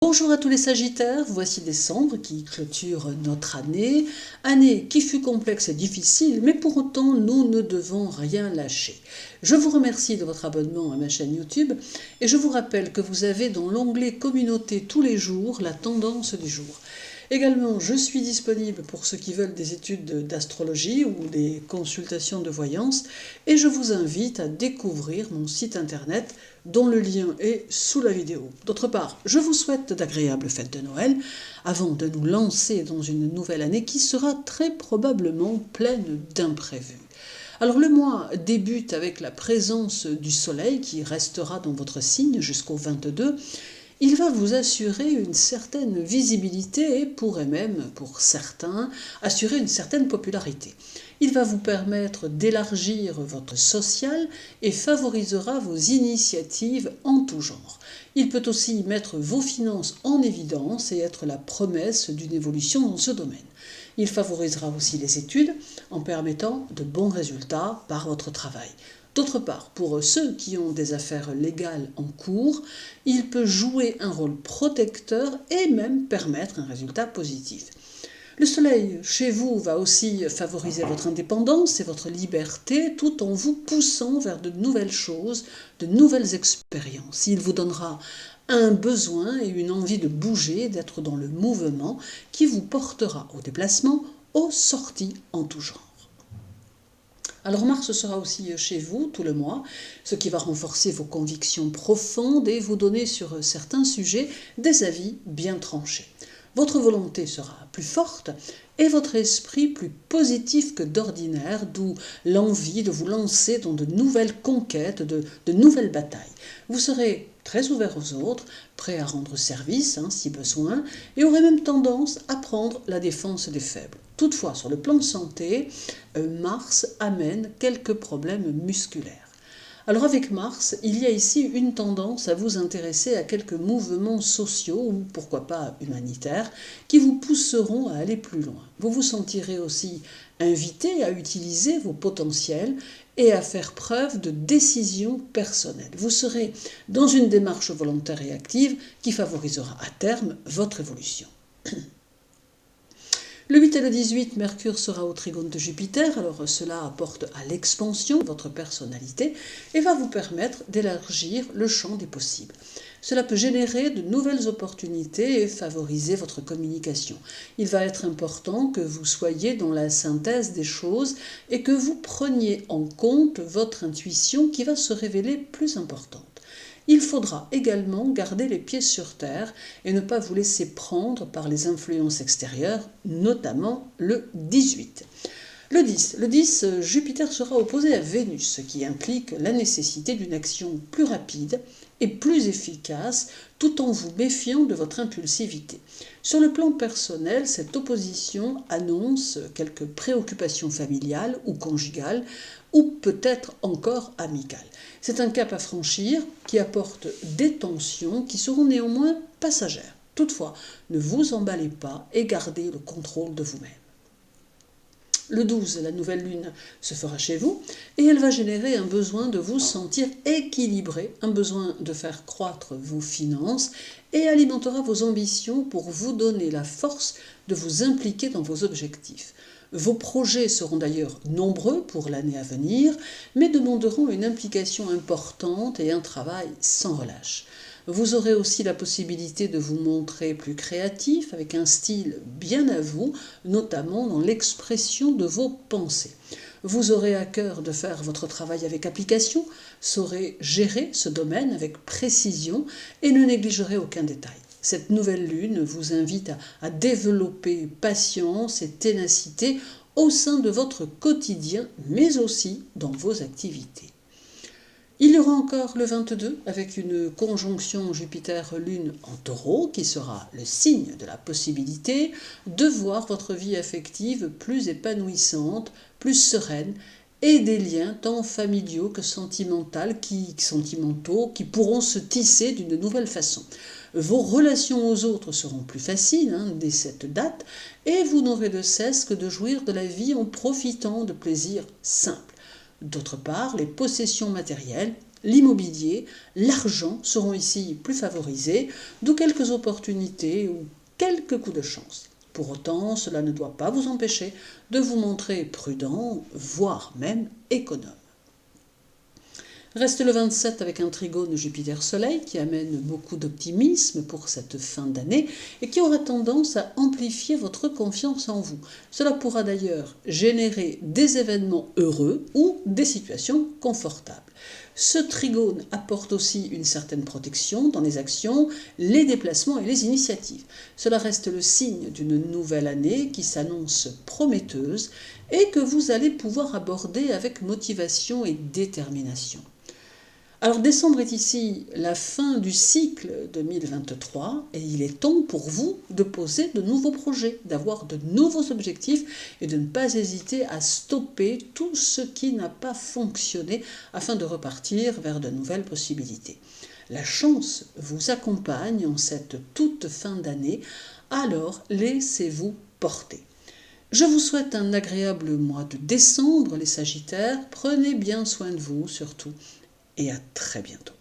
Bonjour à tous les Sagittaires, voici décembre qui clôture notre année. Année qui fut complexe et difficile, mais pour autant nous ne devons rien lâcher. Je vous remercie de votre abonnement à ma chaîne YouTube et je vous rappelle que vous avez dans l'onglet Communauté tous les jours la tendance du jour. Également, je suis disponible pour ceux qui veulent des études d'astrologie ou des consultations de voyance et je vous invite à découvrir mon site internet dont le lien est sous la vidéo. D'autre part, je vous souhaite d'agréables fêtes de Noël avant de nous lancer dans une nouvelle année qui sera très probablement pleine d'imprévus. Alors le mois débute avec la présence du soleil qui restera dans votre signe jusqu'au 22. Il va vous assurer une certaine visibilité et pourrait même, pour certains, assurer une certaine popularité. Il va vous permettre d'élargir votre social et favorisera vos initiatives en tout genre. Il peut aussi mettre vos finances en évidence et être la promesse d'une évolution dans ce domaine. Il favorisera aussi les études en permettant de bons résultats par votre travail. D'autre part, pour ceux qui ont des affaires légales en cours, il peut jouer un rôle protecteur et même permettre un résultat positif. Le soleil chez vous va aussi favoriser votre indépendance et votre liberté tout en vous poussant vers de nouvelles choses, de nouvelles expériences. Il vous donnera un besoin et une envie de bouger, d'être dans le mouvement qui vous portera au déplacement, aux sorties en tout genre. Alors Mars sera aussi chez vous tout le mois, ce qui va renforcer vos convictions profondes et vous donner sur certains sujets des avis bien tranchés. Votre volonté sera plus forte et votre esprit plus positif que d'ordinaire, d'où l'envie de vous lancer dans de nouvelles conquêtes, de nouvelles batailles. Vous serez très ouvert aux autres, prêt à rendre service si besoin, et aurez même tendance à prendre la défense des faibles. Toutefois, sur le plan santé, Mars amène quelques problèmes musculaires. Alors avec Mars, il y a ici une tendance à vous intéresser à quelques mouvements sociaux ou pourquoi pas humanitaires qui vous pousseront à aller plus loin. Vous vous sentirez aussi invité à utiliser vos potentiels et à faire preuve de décision personnelle. Vous serez dans une démarche volontaire et active qui favorisera à terme votre évolution. Le 8 et le 18, Mercure sera au trigone de Jupiter, alors cela apporte à l'expansion de votre personnalité et va vous permettre d'élargir le champ des possibles. Cela peut générer de nouvelles opportunités et favoriser votre communication. Il va être important que vous soyez dans la synthèse des choses et que vous preniez en compte votre intuition qui va se révéler plus importante. Il faudra également garder les pieds sur terre et ne pas vous laisser prendre par les influences extérieures, notamment le 18. Le 10, Jupiter sera opposé à Vénus, ce qui implique la nécessité d'une action plus rapide et plus efficace, tout en vous méfiant de votre impulsivité. Sur le plan personnel, cette opposition annonce quelques préoccupations familiales ou conjugales, ou peut-être encore amicales. C'est un cap à franchir qui apporte des tensions qui seront néanmoins passagères. Toutefois, ne vous emballez pas et gardez le contrôle de vous-même. Le 12, la nouvelle lune se fera chez vous et elle va générer un besoin de vous sentir équilibré, un besoin de faire croître vos finances et alimentera vos ambitions pour vous donner la force de vous impliquer dans vos objectifs. Vos projets seront d'ailleurs nombreux pour l'année à venir, mais demanderont une implication importante et un travail sans relâche. Vous aurez aussi la possibilité de vous montrer plus créatif avec un style bien à vous, notamment dans l'expression de vos pensées. Vous aurez à cœur de faire votre travail avec application, saurez gérer ce domaine avec précision et ne négligerez aucun détail. Cette nouvelle lune vous invite à développer patience et ténacité au sein de votre quotidien, mais aussi dans vos activités. Il y aura encore le 22 avec une conjonction Jupiter-Lune en Taureau qui sera le signe de la possibilité de voir votre vie affective plus épanouissante, plus sereine et des liens tant familiaux que sentimentaux qui pourront se tisser d'une nouvelle façon. Vos relations aux autres seront plus faciles dès cette date et vous n'aurez de cesse que de jouir de la vie en profitant de plaisirs simples. D'autre part, les possessions matérielles l'immobilier, l'argent seront ici plus favorisés, d'où quelques opportunités ou quelques coups de chance. Pour autant, cela ne doit pas vous empêcher de vous montrer prudent, voire même économe. Reste le 27 avec un trigone Jupiter-Soleil qui amène beaucoup d'optimisme pour cette fin d'année et qui aura tendance à amplifier votre confiance en vous. Cela pourra d'ailleurs générer des événements heureux ou des situations confortables. Ce trigone apporte aussi une certaine protection dans les actions, les déplacements et les initiatives. Cela reste le signe d'une nouvelle année qui s'annonce prometteuse et que vous allez pouvoir aborder avec motivation et détermination. Alors décembre est ici la fin du cycle 2023 et il est temps pour vous de poser de nouveaux projets, d'avoir de nouveaux objectifs et de ne pas hésiter à stopper tout ce qui n'a pas fonctionné afin de repartir vers de nouvelles possibilités. La chance vous accompagne en cette toute fin d'année, alors laissez-vous porter. Je vous souhaite un agréable mois de décembre les Sagittaires, prenez bien soin de vous surtout. Et à très bientôt.